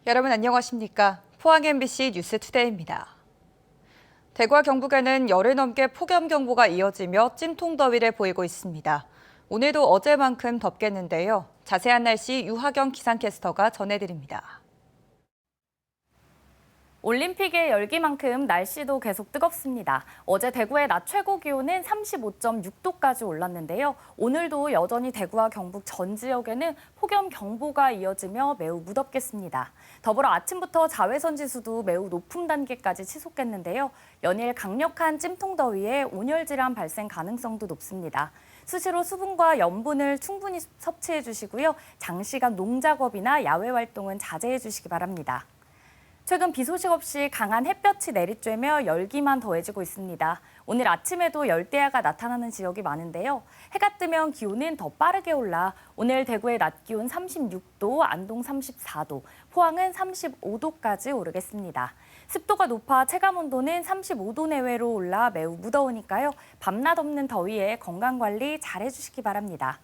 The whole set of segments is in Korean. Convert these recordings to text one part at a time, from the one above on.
여러분 안녕하십니까? 포항 MBC 뉴스투데이입니다. 대구와 경북에는 열흘 넘게 폭염경보가 이어지며 찜통더위를 보이고 있습니다. 오늘도 어제만큼 덥겠는데요. 자세한 날씨 유하경 기상캐스터가 전해드립니다. 올림픽의 열기만큼 날씨도 계속 뜨겁습니다. 어제 대구의 낮 최고 기온은 35.6도까지 올랐는데요. 오늘도 여전히 대구와 경북 전 지역에는 폭염 경보가 이어지며 매우 무덥겠습니다. 더불어 아침부터 자외선 지수도 매우 높은 단계까지 치솟겠는데요. 연일 강력한 찜통더위에 온열 질환 발생 가능성도 높습니다. 수시로 수분과 염분을 충분히 섭취해 주시고요. 장시간 농작업이나 야외 활동은 자제해 주시기 바랍니다. 최근 비 소식 없이 강한 햇볕이 내리쬐며 열기만 더해지고 있습니다. 오늘 아침에도 열대야가 나타나는 지역이 많은데요. 해가 뜨면 기온은 더 빠르게 올라 오늘 대구의 낮 기온 36도, 안동 34도, 포항은 35도까지 오르겠습니다. 습도가 높아 체감온도는 35도 내외로 올라 매우 무더우니까요. 밤낮 없는 더위에 건강관리 잘해주시기 바랍니다.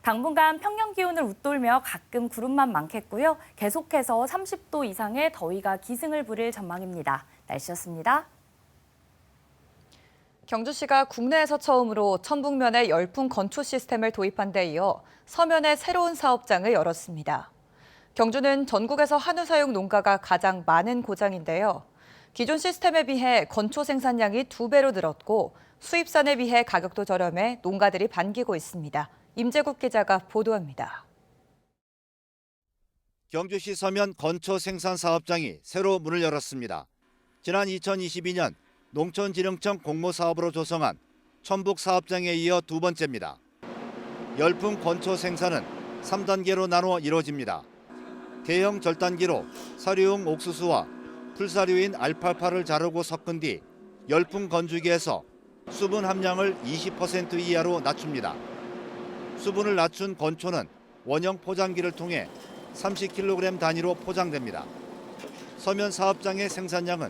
당분간 평년 기온을 웃돌며 가끔 구름만 많겠고요. 계속해서 30도 이상의 더위가 기승을 부릴 전망입니다. 날씨였습니다. 경주시가 국내에서 처음으로 천북면에 열풍 건초 시스템을 도입한 데 이어 서면에 새로운 사업장을 열었습니다. 경주는 전국에서 한우 사육 농가가 가장 많은 고장인데요. 기존 시스템에 비해 건초 생산량이 2배로 늘었고 수입산에 비해 가격도 저렴해 농가들이 반기고 있습니다. 임재국 기자가 보도합니다. 경주시 서면 건초 생산 사업장이 새로 문을 열었습니다. 지난 2022년 농촌진흥청 공모사업으로 조성한 천북 사업장에 이어 두 번째입니다. 열풍 건초 생산은 3단계로 나누어 이루어집니다. 대형 절단기로 사료용 옥수수와 풀사료인 알팔파를 자르고 섞은 뒤 열풍 건조기에서 수분 함량을 20% 이하로 낮춥니다. 수분을 낮춘 건초는 원형 포장기를 통해 30kg 단위로 포장됩니다. 서면 사업장의 생산량은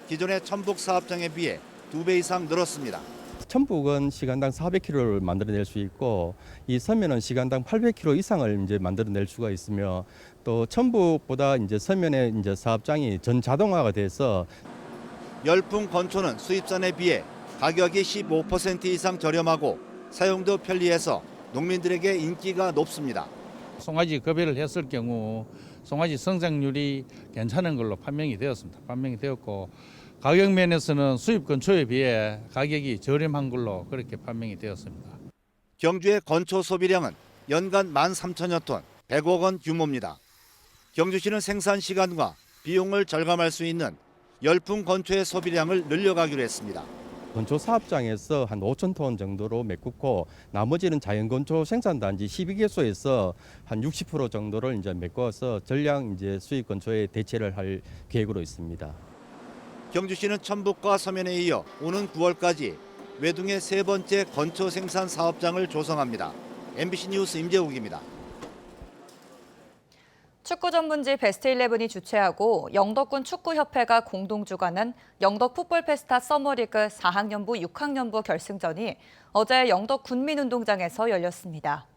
기존의 천북 사업장에 비해 2배 이상 늘었습니다. 천북은 시간당 400kg를 만들어낼 수 있고 이 서면은 시간당 800kg 이상을 이제 만들어낼 수가 있으며 또 천북보다 이제 서면의 이제 사업장이 전 자동화가 돼서 열풍 건초는 수입산에 비해 가격이 15% 이상 저렴하고 사용도 편리해서 농민들에게 인기가 높습니다. 송아지 급여를 했을 경우 송아지 성장률이 괜찮은 걸로 판명이 되었습니다. 판명이 되었고 가격 면에서는 수입 건초에 비해 가격이 저렴한 걸로 그렇게 판명이 되었습니다. 경주의 건초 소비량은 연간 13,000여 톤, 100억 원 규모입니다. 경주시는 생산 시간과 비용을 절감할 수 있는 열풍 건초의 소비량을 늘려가기로 했습니다. 건초 사업장에서 한 5,000톤 정도로 메꾸고 나머지는 자연건초 생산단지 12개소에서 한 60% 정도를 이제 메꿔서 전량 이제 수입 건초에 대체를 할 계획으로 있습니다. 경주시는 천북과 서면에 이어 오는 9월까지 외둥의 세 번째 건초 생산 사업장을 조성합니다. MBC 뉴스 임재욱입니다. 축구 전문지 베스트11이 주최하고 영덕군 축구협회가 공동 주관한 영덕 풋볼 페스타 서머리그 4학년부, 6학년부 결승전이 어제 영덕 군민운동장에서 열렸습니다.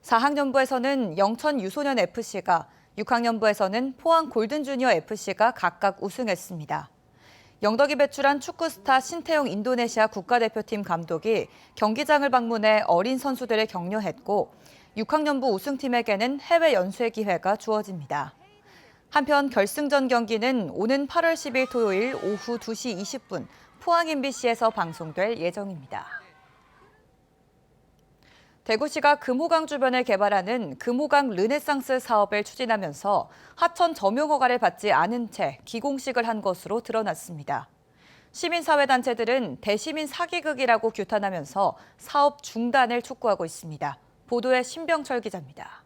4학년부에서는 영천 유소년 FC가, 6학년부에서는 포항 골든주니어 FC가 각각 우승했습니다. 영덕이 배출한 축구 스타 신태용 인도네시아 국가대표팀 감독이 경기장을 방문해 어린 선수들을 격려했고 6학년부 우승팀에게는 해외 연수의 기회가 주어집니다. 한편 결승전 경기는 오는 8월 10일 토요일 오후 2시 20분 포항 MBC에서 방송될 예정입니다. 대구시가 금호강 주변을 개발하는 금호강 르네상스 사업을 추진하면서 하천 점용 허가를 받지 않은 채 기공식을 한 것으로 드러났습니다. 시민사회단체들은 대시민 사기극이라고 규탄하면서 사업 중단을 촉구하고 있습니다. 보도에 신병철 기자입니다.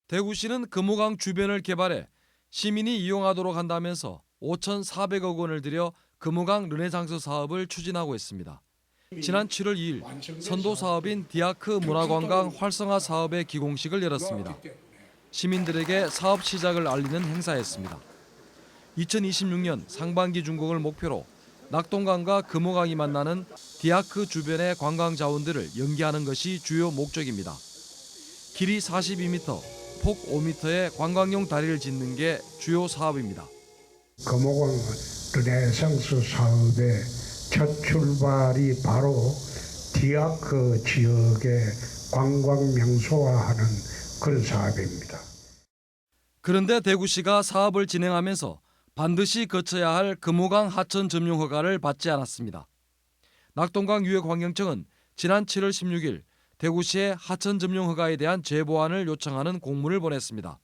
대구시는 금호강 주변을 개발해 시민이 이용하도록 한다면서 5,400억 원을 들여 금호강 르네상스 사업을 추진하고 있습니다. 지난 7월 2일 선도 사업인 디아크 문화관광 활성화 사업의 기공식을 열었습니다. 시민들에게 사업 시작을 알리는 행사였습니다. 2026년 상반기 준공을 목표로 낙동강과 금호강이 만나는 디아크 주변의 관광 자원들을 연계하는 것이 주요 목적입니다. 길이 42m, 폭 5m의 관광용 다리를 짓는 게 주요 사업입니다. 금호강 르네상스 사업의 첫 출발이 바로 디아크 지역의 관광 명소화하는 그런 사업입니다. 그런데 대구시가 사업을 진행하면서 반드시 거쳐야 할 금호강 하천 점용 허가를 받지 않았습니다. 낙동강 유역환경청은 지난 7월 16일 대구시에 하천 점용 허가에 대한 재보완을 요청하는 공문을 보냈습니다.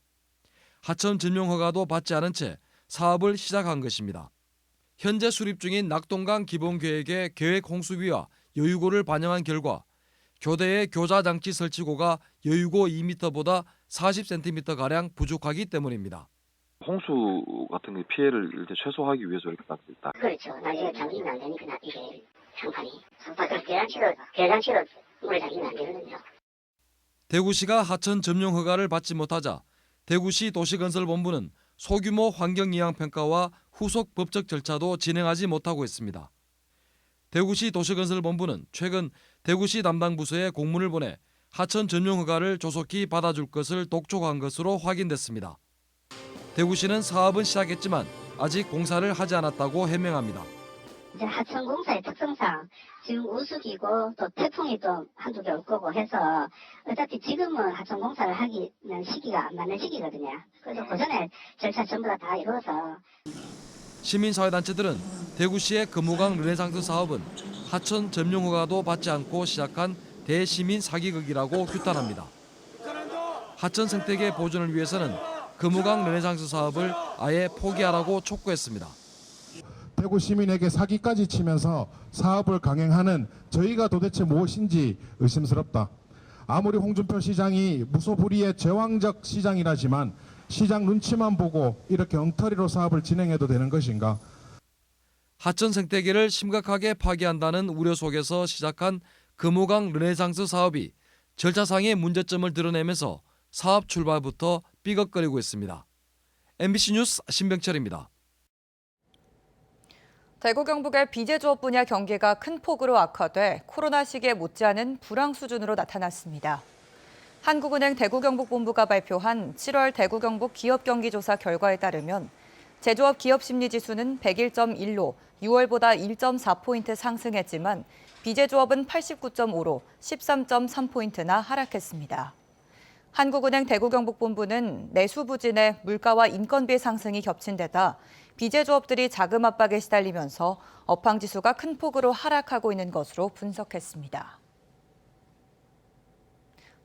하천 점용 허가도 받지 않은 채 사업을 시작한 것입니다. 현재 수립 중인 낙동강 기본계획의 계획 홍수비와 여유고를 반영한 결과 교대의 교자장치 설치고가 여유고 2m보다 40cm가량 부족하기 때문입니다. 홍수 같은 게 피해를 이제 최소화하기 위해서 이렇게 놨다. 그렇죠. 나중에 잠기면 안 되니까 이게 상판이 계단치로 물에 잠기면 안 되거든요. 대구시가 하천 점용 허가를 받지 못하자 대구시 도시건설본부는 소규모 환경이양평가와 후속 법적 절차도 진행하지 못하고 있습니다. 대구시 도시건설본부는 최근 대구시 담당 부서에 공문을 보내 하천 점용 허가를 조속히 받아줄 것을 독촉한 것으로 확인됐습니다. 대구시는 사업은 시작했지만 아직 공사를 하지 않았다고 해명합니다. 이제 하천 공사의 특성상 지금 우수기고 또 태풍이 또 한두 개 올 거고 해서 어차피 지금은 하천 공사를 하기는 시기가 안 맞는 시기거든요. 그래서 그 전에 절차 전부 다 이루어서. 시민사회단체들은 대구시의 금호강 르네상스 사업은 하천 점용 허가도 받지 않고 시작한 대시민 사기극이라고 규탄합니다. 하천 생태계 보존을 위해서는 금호강 르네상스 사업을 아예 포기하라고 촉구했습니다. 대구 시민에게 사기까지 치면서 사업을 강행하는 저희가 도대체 무엇인지 의심스럽다. 아무리 홍준표 시장이 무소불위의 제왕적 시장이라지만 시장 눈치만 보고 이렇게 엉터리로 사업을 진행해도 되는 것인가? 하천 생태계를 심각하게 파괴한다는 우려 속에서 시작한 금호강 르네상스 사업이 절차상의 문제점을 드러내면서 사업 출발부터 삐걱거리고 있습니다. MBC 뉴스 신병철입니다. 대구 경북의 비제조업 분야 경기가 큰 폭으로 악화돼 코로나 시기에 못지않은 불황 수준으로 나타났습니다. 한국은행 대구 경북본부가 발표한 7월 대구 경북 기업 경기 조사 결과에 따르면 제조업 기업 심리 지수는 101.1로 6월보다 1.4포인트 상승했지만 비제조업은 89.5로 13.3포인트나 하락했습니다. 한국은행 대구 경북본부는 내수 부진에 물가와 인건비 상승이 겹친 데다 비제조업들이 자금 압박에 시달리면서 업황 지수가 큰 폭으로 하락하고 있는 것으로 분석했습니다.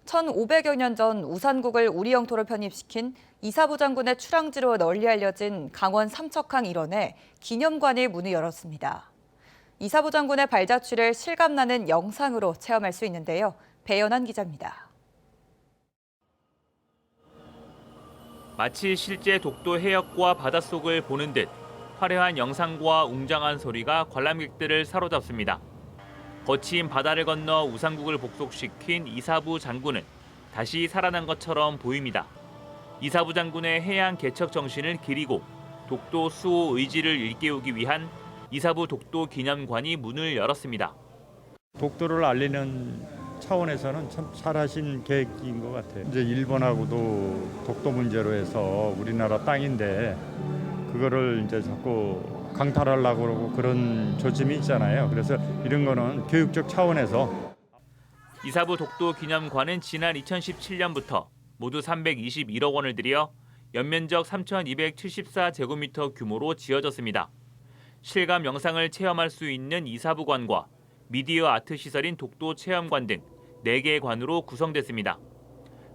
1500여 년 전 우산국을 우리 영토로 편입시킨 이사부 장군의 출항지로 널리 알려진 강원 삼척항 일원에 기념관이 문을 열었습니다. 이사부 장군의 발자취를 실감나는 영상으로 체험할 수 있는데요. 배연한 기자입니다. 마치 실제 독도 해역과 바닷속을 보는 듯 화려한 영상과 웅장한 소리가 관람객들을 사로잡습니다. 거친 바다를 건너 우산국을 복속시킨 이사부 장군은 다시 살아난 것처럼 보입니다. 이사부 장군의 해양 개척 정신을 기리고 독도 수호 의지를 일깨우기 위한 이사부 독도 기념관이 문을 열었습니다. 독도를 알리는 차원에서는 참 잘하신 계획인 것 같아요. 이제 일본하고도 독도 문제로 해서 우리나라 땅인데 그거를 이제 자꾸 강탈하려고 그러고 그런 조짐이 있잖아요. 그래서 이런 거는 교육적 차원에서. 이사부 독도 기념관은 지난 2017년부터 모두 321억 원을 들여 연면적 3,274제곱미터 규모로 지어졌습니다. 실감 영상을 체험할 수 있는 이사부관과 미디어 아트 시설인 독도 체험관 등 4개의 관으로 구성됐습니다.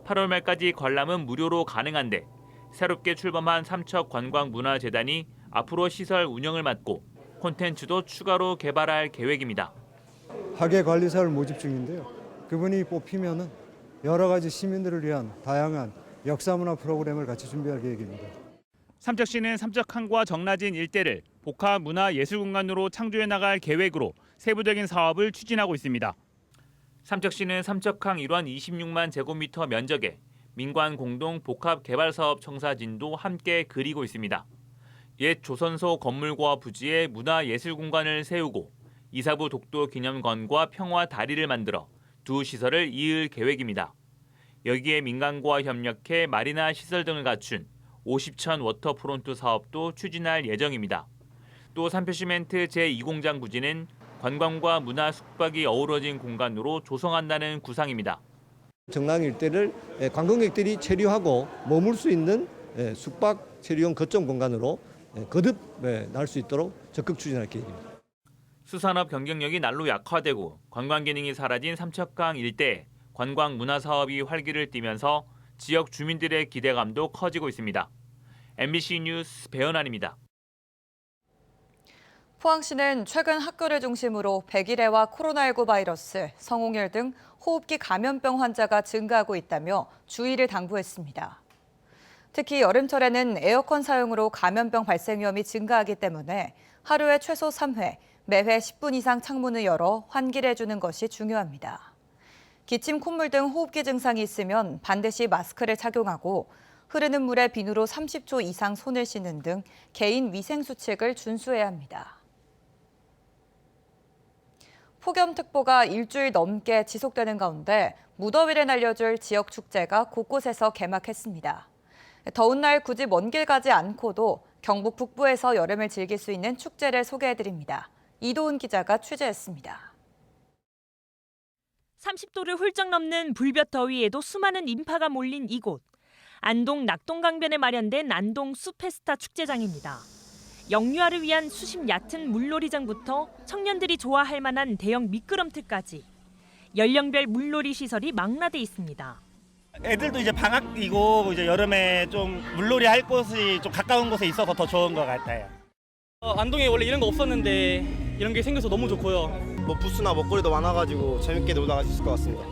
8월 말까지 관람은 무료로 가능한데 새롭게 출범한 삼척관광문화재단이 앞으로 시설 운영을 맡고 콘텐츠도 추가로 개발할 계획입니다. 학예관리사를 모집 중인데요. 그분이 뽑히면은 여러 가지 시민들을 위한 다양한 역사문화 프로그램을 같이 준비할 계획입니다. 삼척시는 삼척항과 정라진 일대를 복합문화예술공간으로 창조해 나갈 계획으로 세부적인 사업을 추진하고 있습니다. 삼척시는 삼척항 일원 26만 제곱미터 면적에 민관 공동 복합개발사업 청사진도 함께 그리고 있습니다. 옛 조선소 건물과 부지에 문화예술공간을 세우고 이사부 독도 기념관과 평화 다리를 만들어 두 시설을 이을 계획입니다. 여기에 민간과 협력해 마리나 시설 등을 갖춘 50천 워터프론트 사업도 추진할 예정입니다. 또 삼표시멘트 제2공장 부지는 관광과 문화 숙박이 어우러진 공간으로 조성한다는 구상입니다. 정랑 일대를 관광객들이 체류하고 머물 수 있는 숙박 체류용 거점 공간으로 거듭 날 수 있도록 적극 추진할 계획입니다. 수산업 경쟁력이 날로 약화되고 관광 기능이 사라진 삼척강 일대 관광 문화 사업이 활기를 띠면서 지역 주민들의 기대감도 커지고 있습니다. MBC 뉴스 배현환입니다. 포항시는 최근 학교를 중심으로 백일해와 코로나19 바이러스, 성홍열 등 호흡기 감염병 환자가 증가하고 있다며 주의를 당부했습니다. 특히 여름철에는 에어컨 사용으로 감염병 발생 위험이 증가하기 때문에 하루에 최소 3회, 매회 10분 이상 창문을 열어 환기를 해주는 것이 중요합니다. 기침, 콧물 등 호흡기 증상이 있으면 반드시 마스크를 착용하고 흐르는 물에 비누로 30초 이상 손을 씻는 등 개인 위생 수칙을 준수해야 합니다. 폭염특보가 일주일 넘게 지속되는 가운데 무더위를 날려줄 지역 축제가 곳곳에서 개막했습니다. 더운 날 굳이 먼 길 가지 않고도 경북 북부에서 여름을 즐길 수 있는 축제를 소개해드립니다. 이도훈 기자가 취재했습니다. 30도를 훌쩍 넘는 불볕 더위에도 수많은 인파가 몰린 이곳. 안동 낙동강변에 마련된 안동 숲페스타 축제장입니다. 영유아를 위한 수심 얕은 물놀이장부터 청년들이 좋아할 만한 대형 미끄럼틀까지 연령별 물놀이 시설이 망라돼 있습니다. 애들도 이제 방학이고 이제 여름에 좀 물놀이 할 곳이 좀 가까운 곳에 있어서 더 좋은 것 같아요. 안동에 원래 이런 거 없었는데 이런 게 생겨서 너무 좋고요. 뭐 부스나 먹거리도 많아가지고 재밌게 놀다 갈 수 있을 것 같습니다.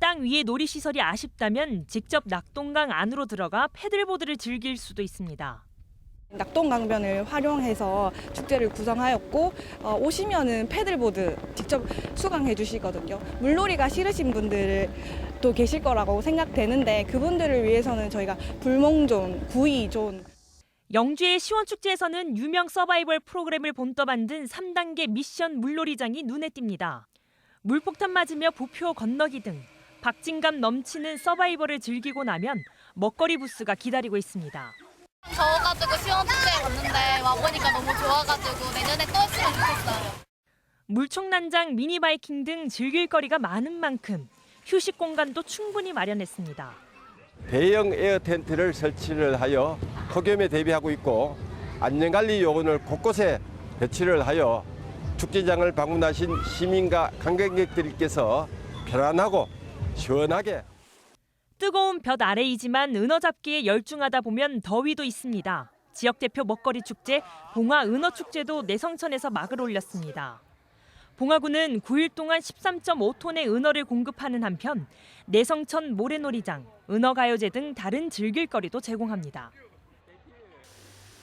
땅 위에 놀이시설이 아쉽다면 직접 낙동강 안으로 들어가 패들보드를 즐길 수도 있습니다. 낙동강변을 활용해서 축제를 구성하였고 오시면은 패들보드 직접 수강해 주시거든요. 물놀이가 싫으신 분들도 계실 거라고 생각되는데 그분들을 위해서는 저희가 불멍존, 구이존. 영주의 시원축제에서는 유명 서바이벌 프로그램을 본떠 만든 3단계 미션 물놀이장이 눈에 띕니다. 물폭탄 맞으며 부표 건너기 등 박진감 넘치는 서바이벌을 즐기고 나면 먹거리 부스가 기다리고 있습니다. 더워가지고 시원축제에 갔는데 와보니까 너무 좋아가지고 내년에 또 했으면 좋겠어요. 물총난장, 미니바이킹 등 즐길 거리가 많은 만큼 휴식 공간도 충분히 마련했습니다. 대형 에어 텐트를 설치를 하여 폭염에 대비하고 있고 안전관리 요원을 곳곳에 배치를 하여 축제장을 방문하신 시민과 관광객들께서 편안하고 시원하게 뜨거운 볕 아래이지만 은어 잡기에 열중하다 보면 더위도 있습니다. 지역 대표 먹거리 축제 봉화 은어 축제도 내성천에서 막을 올렸습니다. 봉화구는 9일 동안 13.5톤의 은어를 공급하는 한편 내성천 모래놀이장, 은어가요제 등 다른 즐길거리도 제공합니다.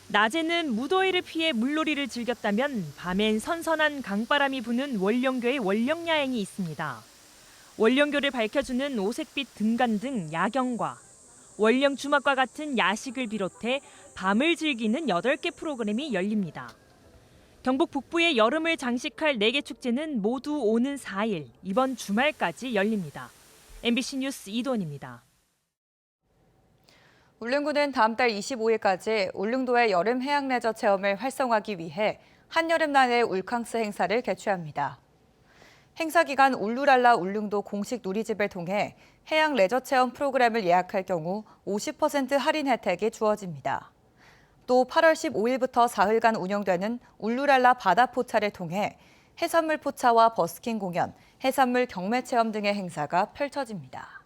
낮에는 무더위를 피해 물놀이를 즐겼다면 밤엔 선선한 강바람이 부는 월령교의 월령야행이 있습니다. 월령교를 밝혀주는 오색빛 등간 등 야경과 월령 주막과 같은 야식을 비롯해 밤을 즐기는 8개 프로그램이 열립니다. 경북 북부의 여름을 장식할 4개 축제는 모두 오는 4일, 이번 주말까지 열립니다. MBC 뉴스 이도원입니다. 울릉군은 다음 달 25일까지 울릉도의 여름 해양 레저 체험을 활성화하기 위해 한여름난의 울캉스 행사를 개최합니다. 행사 기간 울루랄라 울릉도 공식 누리집을 통해 해양 레저 체험 프로그램을 예약할 경우 50% 할인 혜택이 주어집니다. 또 8월 15일부터 사흘간 운영되는 울루랄라 바다 포차를 통해 해산물 포차와 버스킹 공연, 해산물 경매 체험 등의 행사가 펼쳐집니다.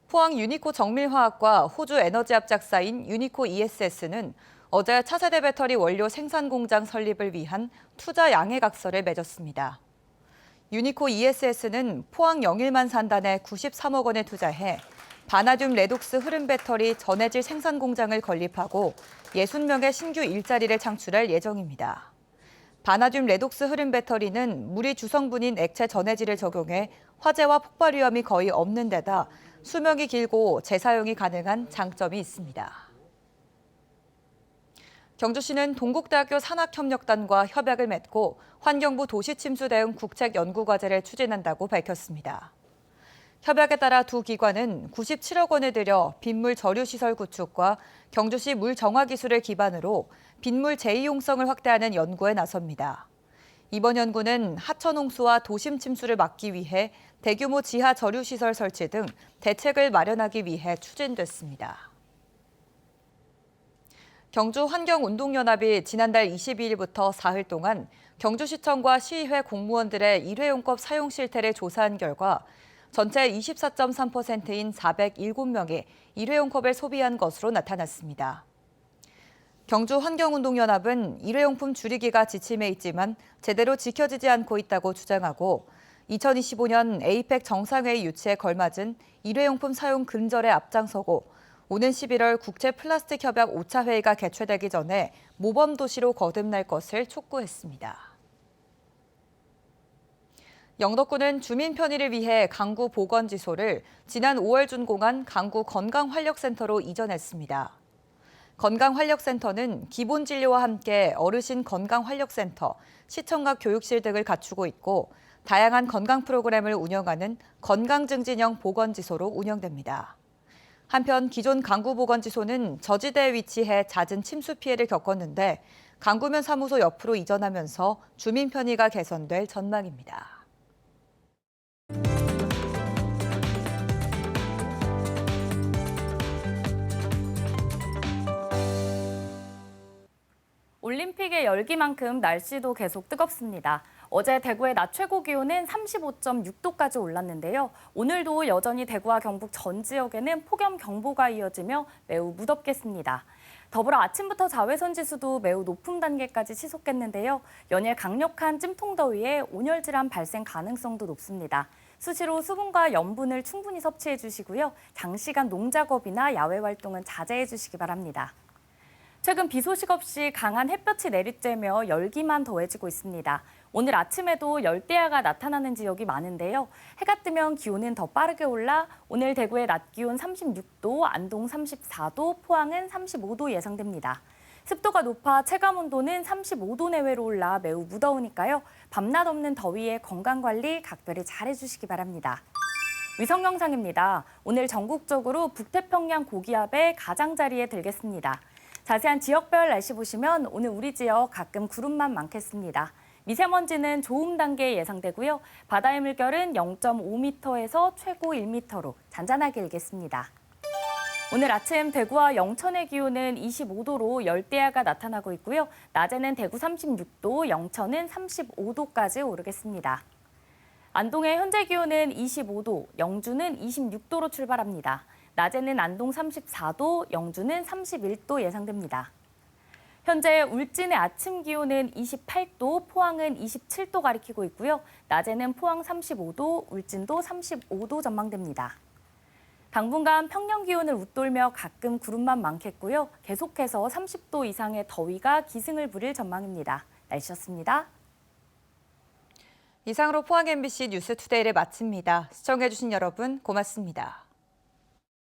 포항 유니코 정밀화학과 호주 에너지 합작사인 유니코 ESS는 어제 차세대 배터리 원료 생산 공장 설립을 위한 투자 양해각서를 맺었습니다. 유니코 ESS는 포항 영일만 산단에 93억 원을 투자해 바나듐 레독스 흐름 배터리 전해질 생산 공장을 건립하고 60명의 신규 일자리를 창출할 예정입니다. 바나듐 레독스 흐름 배터리는 물이 주성분인 액체 전해질을 적용해 화재와 폭발 위험이 거의 없는 데다 수명이 길고 재사용이 가능한 장점이 있습니다. 경주시는 동국대학교 산학협력단과 협약을 맺고 환경부 도시침수 대응 국책 연구과제를 추진한다고 밝혔습니다. 협약에 따라 두 기관은 97억 원을 들여 빗물 저류 시설 구축과 경주시 물 정화 기술을 기반으로 빗물 재이용성을 확대하는 연구에 나섭니다. 이번 연구는 하천 홍수와 도심 침수를 막기 위해 대규모 지하 저류 시설 설치 등 대책을 마련하기 위해 추진됐습니다. 경주환경운동연합이 지난달 22일부터 사흘 동안 경주시청과 시의회 공무원들의 일회용컵 사용 실태를 조사한 결과 전체 24.3%인 407명이 일회용컵을 소비한 것으로 나타났습니다. 경주환경운동연합은 일회용품 줄이기가 지침에 있지만 제대로 지켜지지 않고 있다고 주장하고 2025년 에이펙 정상회의 유치에 걸맞은 일회용품 사용 근절에 앞장서고 오는 11월 국제 플라스틱 협약 5차 회의가 개최되기 전에 모범 도시로 거듭날 것을 촉구했습니다. 영덕군은 주민 편의를 위해 강구 보건지소를 지난 5월 준공한 강구 건강활력센터로 이전했습니다. 건강활력센터는 기본 진료와 함께 어르신 건강활력센터, 시청각 교육실 등을 갖추고 있고 다양한 건강 프로그램을 운영하는 건강증진형 보건지소로 운영됩니다. 한편 기존 강구보건지소는 저지대에 위치해 잦은 침수 피해를 겪었는데 강구면 사무소 옆으로 이전하면서 주민 편의가 개선될 전망입니다. 올림픽의 열기만큼 날씨도 계속 뜨겁습니다. 어제 대구의 낮 최고 기온은 35.6도까지 올랐는데요. 오늘도 여전히 대구와 경북 전 지역에는 폭염경보가 이어지며 매우 무덥겠습니다. 더불어 아침부터 자외선 지수도 매우 높은 단계까지 치솟겠는데요. 연일 강력한 찜통더위에 온열질환 발생 가능성도 높습니다. 수시로 수분과 염분을 충분히 섭취해 주시고요. 장시간 농작업이나 야외 활동은 자제해 주시기 바랍니다. 최근 비 소식 없이 강한 햇볕이 내리쬐며 열기만 더해지고 있습니다. 오늘 아침에도 열대야가 나타나는 지역이 많은데요. 해가 뜨면 기온은 더 빠르게 올라 오늘 대구의 낮 기온 36도, 안동 34도, 포항은 35도 예상됩니다. 습도가 높아 체감온도는 35도 내외로 올라 매우 무더우니까요. 밤낮 없는 더위에 건강관리 각별히 잘해주시기 바랍니다. 위성 영상입니다. 오늘 전국적으로 북태평양 고기압의 가장자리에 들겠습니다. 자세한 지역별 날씨 보시면 오늘 우리 지역 가끔 구름만 많겠습니다. 미세먼지는 좋음 단계에 예상되고요. 바다의 물결은 0.5m에서 최고 1m로 잔잔하게 일겠습니다. 오늘 아침 대구와 영천의 기온은 25도로 열대야가 나타나고 있고요. 낮에는 대구 36도, 영천은 35도까지 오르겠습니다. 안동의 현재 기온은 25도, 영주는 26도로 출발합니다. 낮에는 안동 34도, 영주는 31도 예상됩니다. 현재 울진의 아침 기온은 28도, 포항은 27도 가리키고 있고요. 낮에는 포항 35도, 울진도 35도 전망됩니다. 당분간 평년 기온을 웃돌며 가끔 구름만 많겠고요. 계속해서 30도 이상의 더위가 기승을 부릴 전망입니다. 날씨였습니다. 이상으로 포항 MBC 뉴스투데이를 마칩니다. 시청해주신 여러분 고맙습니다.